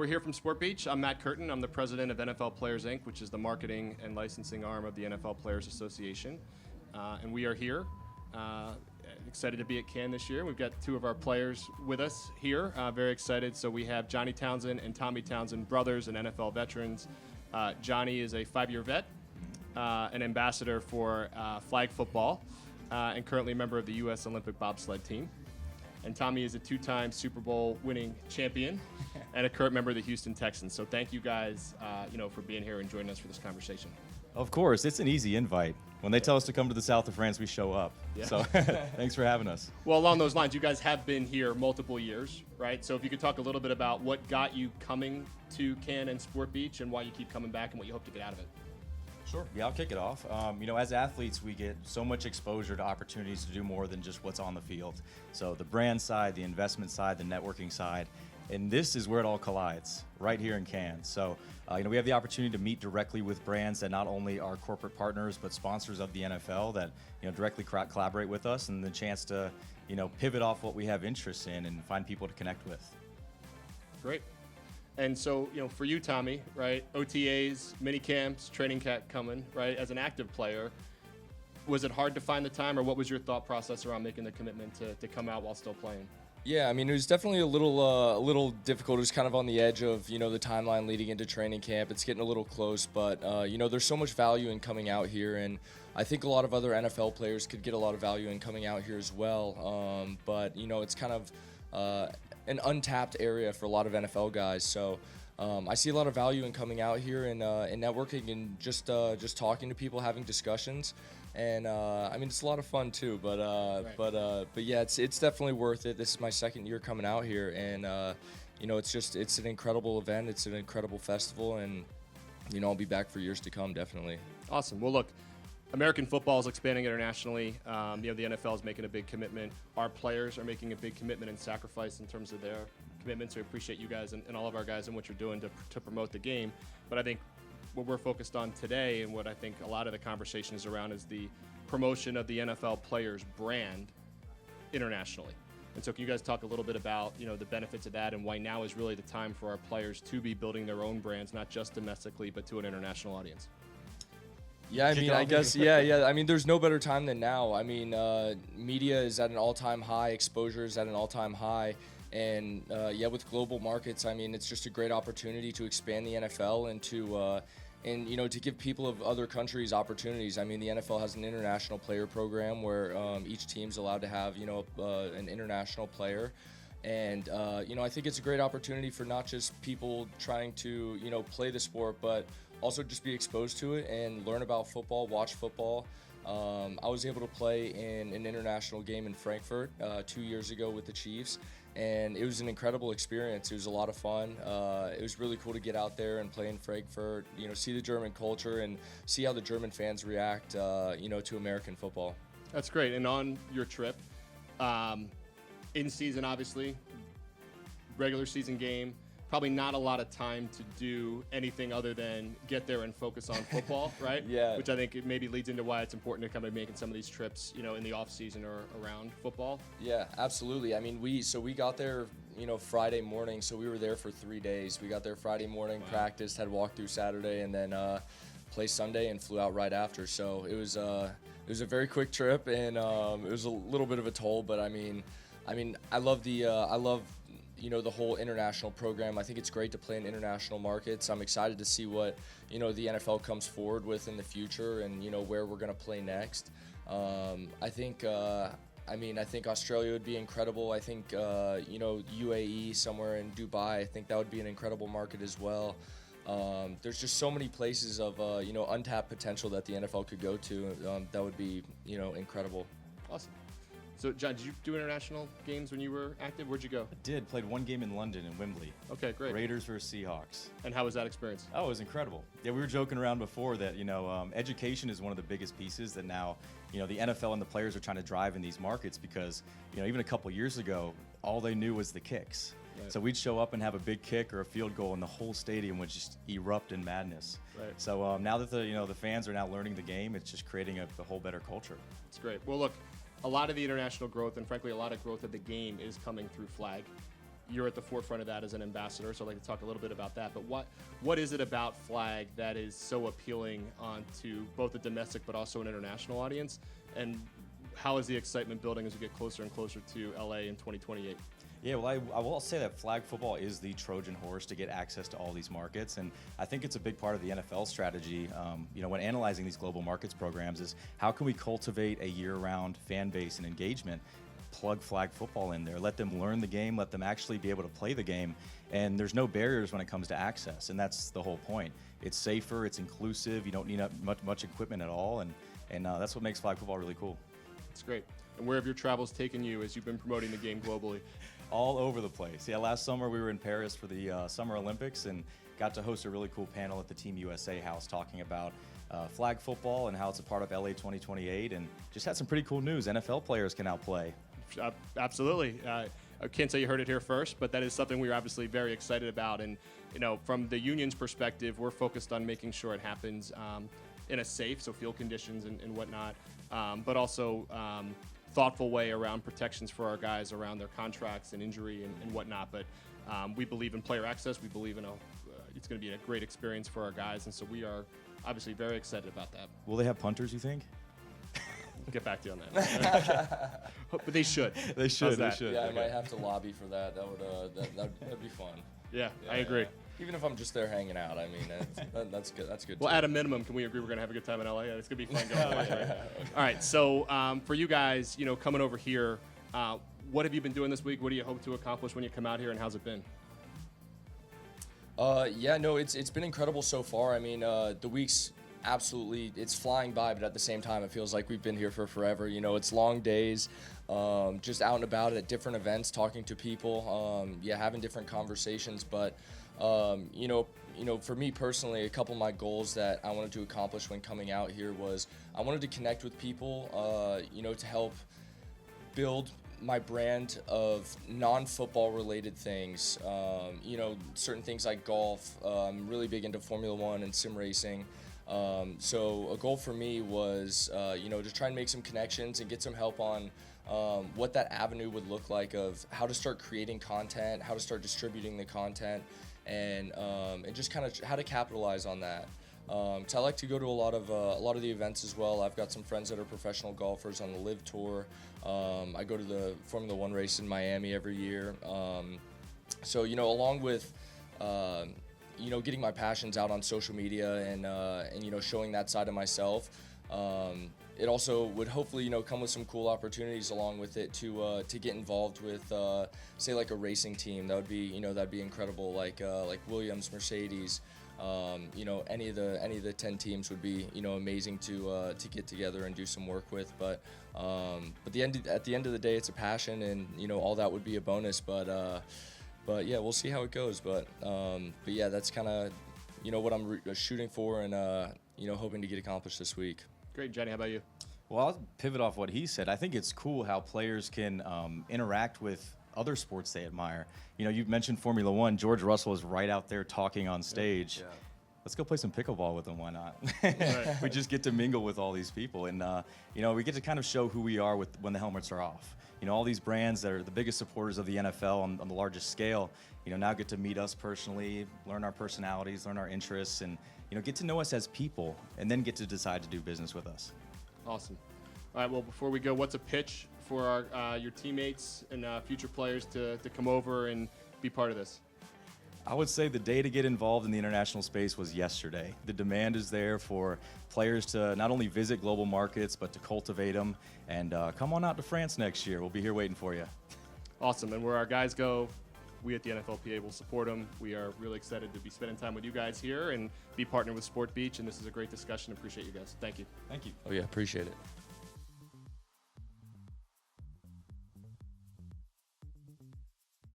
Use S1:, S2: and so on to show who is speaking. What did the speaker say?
S1: we're here from Sport Beach. I'm Matt Curtin. I'm the president of NFL Players, Inc., which is the marketing and licensing arm of the NFL Players Association. And we are here, excited to be at Cannes this year. We've got two of our players with us here, very excited. So we have Johnny Townsend and Tommy Townsend, brothers and NFL veterans. Johnny is a 5-year vet, an ambassador for flag football, and currently a member of the U.S. Olympic bobsled team. And Tommy is a 2-time Super Bowl winning champion and a current member of the Houston Texans. So thank you guys, for being here and joining us for this conversation.
S2: Of course, it's an easy invite. When they tell us to come to the south of France, we show up. Yeah. So thanks for having us.
S1: Well, along those lines, you guys have been here multiple years, right? So if you could talk a little bit about what got you coming to Cannes and Sport Beach and why you keep coming back and what you hope to get out of it.
S2: Sure. Yeah, I'll kick it off. As athletes, we get so much exposure to opportunities to do more than just what's on the field. So the brand side, the investment side, the networking side, and this is where it all collides, right here in Cannes. So, we have the opportunity to meet directly with brands that not only are corporate partners, but sponsors of the NFL that, directly collaborate with us, and the chance to, pivot off what we have interest in and find people to connect with.
S1: Great. And so, for you, Tommy, right, OTAs, mini camps, training camp coming, right, as an active player, was it hard to find the time, or what was your thought process around making the commitment to come out while still playing?
S3: Yeah, it was definitely a little difficult. It was kind of on the edge of, the timeline leading into training camp. It's getting a little close, but, there's so much value in coming out here, and I think a lot of other NFL players could get a lot of value in coming out here as well. But, it's kind of an untapped area for a lot of NFL guys. So I see a lot of value in coming out here and networking and just talking to people, having discussions. And it's a lot of fun too. But yeah, it's definitely worth it. This is my second year coming out here, and it's an incredible event. It's an incredible festival, and I'll be back for years to come, definitely.
S1: Awesome. Well, look, American football is expanding internationally. The NFL is making a big commitment. Our players are making a big commitment and sacrifice in terms of their commitment. So we appreciate you guys and all of our guys and what you're doing to promote the game. But I think what we're focused on today, and what I think a lot of the conversation is around, is the promotion of the NFL players brand internationally. And so can you guys talk a little bit about, the benefits of that and why now is really the time for our players to be building their own brands, not just domestically, but to an international audience?
S3: Yeah, I guess, yeah. There's no better time than now. Media is at an all-time high, exposure is at an all-time high, and with global markets, it's just a great opportunity to expand the NFL and to give people of other countries opportunities. The NFL has an international player program where each team's allowed to have, an international player. And, I think it's a great opportunity for not just people trying to, play the sport, but also just be exposed to it and learn about football, watch football. I was able to play in an international game in Frankfurt 2 years ago with the Chiefs, and it was an incredible experience. It was a lot of fun. It was really cool to get out there and play in Frankfurt, see the German culture and see how the German fans react, to American football.
S1: That's great. And on your trip, in season, obviously, regular season game, probably not a lot of time to do anything other than get there and focus on football, right?
S3: Yeah.
S1: Which I think it maybe leads into why it's important to kind of making some of these trips, in the off season or around football.
S3: Yeah, absolutely. We got there, Friday morning, so we were there for 3 days. We got there Friday morning, practiced, had walkthrough Saturday, and then played Sunday and flew out right after. So it was a very quick trip, and it was a little bit of a toll, but I love the whole international program. I think it's great to play in international markets. I'm excited to see what, the NFL comes forward with in the future and, where we're going to play next. I think Australia would be incredible. I think, UAE, somewhere in Dubai, I think that would be an incredible market as well. There's just so many places of, untapped potential that the NFL could go to. That would be, incredible.
S1: Awesome. So, John, did you do international games when you were active? Where'd you go?
S2: I did. Played one game in London in Wembley.
S1: Okay, great.
S2: Raiders versus Seahawks.
S1: And how was that experience?
S2: Oh, it was incredible. Yeah, we were joking around before that, education is one of the biggest pieces that now, the NFL and the players are trying to drive in these markets because, even a couple years ago, all they knew was the kicks. Right. So we'd show up and have a big kick or a field goal, and the whole stadium would just erupt in madness.
S1: Right.
S2: So now that the fans are now learning the game, it's just creating a whole better culture.
S1: It's great. Well, look, a lot of the international growth and, frankly, a lot of growth of the game is coming through flag. you're at the forefront of that as an ambassador, so I'd like to talk a little bit about that. But what is it about Flag that is so appealing to both the domestic but also an international audience? And how is the excitement building as we get closer and closer to LA in 2028?
S2: Yeah, well, I will say that flag football is the Trojan horse to get access to all these markets, and I think it's a big part of the NFL strategy. When analyzing these global markets programs, is how can we cultivate a year-round fan base and engagement? Plug flag football in there, let them learn the game, let them actually be able to play the game, and there's no barriers when it comes to access, and that's the whole point. It's safer, it's inclusive, you don't need much equipment at all, and that's what makes flag football really cool.
S1: It's great. And where have your travels taken you as you've been promoting the game globally?
S2: All over the place. Yeah, last summer we were in Paris for the Summer Olympics and got to host a really cool panel at the Team USA house talking about flag football and how it's a part of LA 2028, and just had some pretty cool news. NFL players can now play.
S1: Absolutely. I can't say you heard it here first, but that is something we're obviously very excited about. And from the union's perspective, we're focused on making sure it happens in a safe, so field conditions and whatnot, but also thoughtful way around protections for our guys around their contracts and injury and whatnot. But we believe in player access. We believe in it's going to be a great experience for our guys, and so we are obviously very excited about that.
S2: Will they have punters, you think?
S1: We'll get back to you on that. But they should.
S2: They should.
S3: Yeah,
S2: Okay.
S3: I might have to lobby for that. That'd be fun.
S1: Yeah, I agree.
S3: Yeah. Even if I'm just there hanging out, I mean, that's good. That's good.
S1: Well,
S3: too.
S1: at a minimum, can we agree we're going to have a good time in LA? It's going to be fun going away.
S3: Okay.
S1: All right, so for you guys, coming over here, what have you been doing this week? What do you hope to accomplish when you come out here, and how's it been?
S3: It's been incredible so far. I mean, the week's absolutely, it's flying by, but at the same time, it feels like we've been here for forever. It's long days, just out and about at different events, talking to people, having different conversations. But, for me personally, a couple of my goals that I wanted to accomplish when coming out here was I wanted to connect with people, to help build my brand of non-football related things, certain things like golf. I'm really big into Formula One and sim racing. So a goal for me was, to try and make some connections and get some help on what that avenue would look like of how to start creating content, how to start distributing the content, and just kind of how to capitalize on that. So I like to go to a lot of the events as well. I've got some friends that are professional golfers on the Live Tour. I go to the Formula One race in Miami every year. So along with getting my passions out on social media and showing that side of myself, it also would hopefully come with some cool opportunities along with it to get involved with say like a racing team. That would be that'd be incredible, like Williams, Mercedes. Any of the 10 teams would be amazing to get together and do some work with. But at the end of the day, it's a passion, and all that would be a bonus. But yeah, we'll see how it goes. But yeah, that's kind of what I'm shooting for and hoping to get accomplished this week.
S1: Great, Jenny. How about you?
S2: Well, I'll pivot off what he said. I think it's cool how players can interact with other sports they admire. You mentioned Formula One. George Russell is right out there talking on stage. Yeah. Let's go play some pickleball with him. Why not? Right. We just get to mingle with all these people, and we get to kind of show who we are when the helmets are off. All these brands that are the biggest supporters of the NFL on the largest scale, now get to meet us personally, learn our personalities, learn our interests, and get to know us as people, and then get to decide to do business with us.
S1: Awesome. All right. Well, before we go, what's a pitch for your teammates and future players to come over and be part of this?
S2: I would say the day to get involved in the international space was yesterday. The demand is there for players to not only visit global markets, but to cultivate them. And come on out to France next year. We'll be here waiting for you.
S1: Awesome. And where our guys go, we at the NFLPA will support them. We are really excited to be spending time with you guys here and be partnered with Sport Beach. And this is a great discussion. Appreciate you guys. Thank you.
S2: Thank you.
S3: Oh, yeah, appreciate it.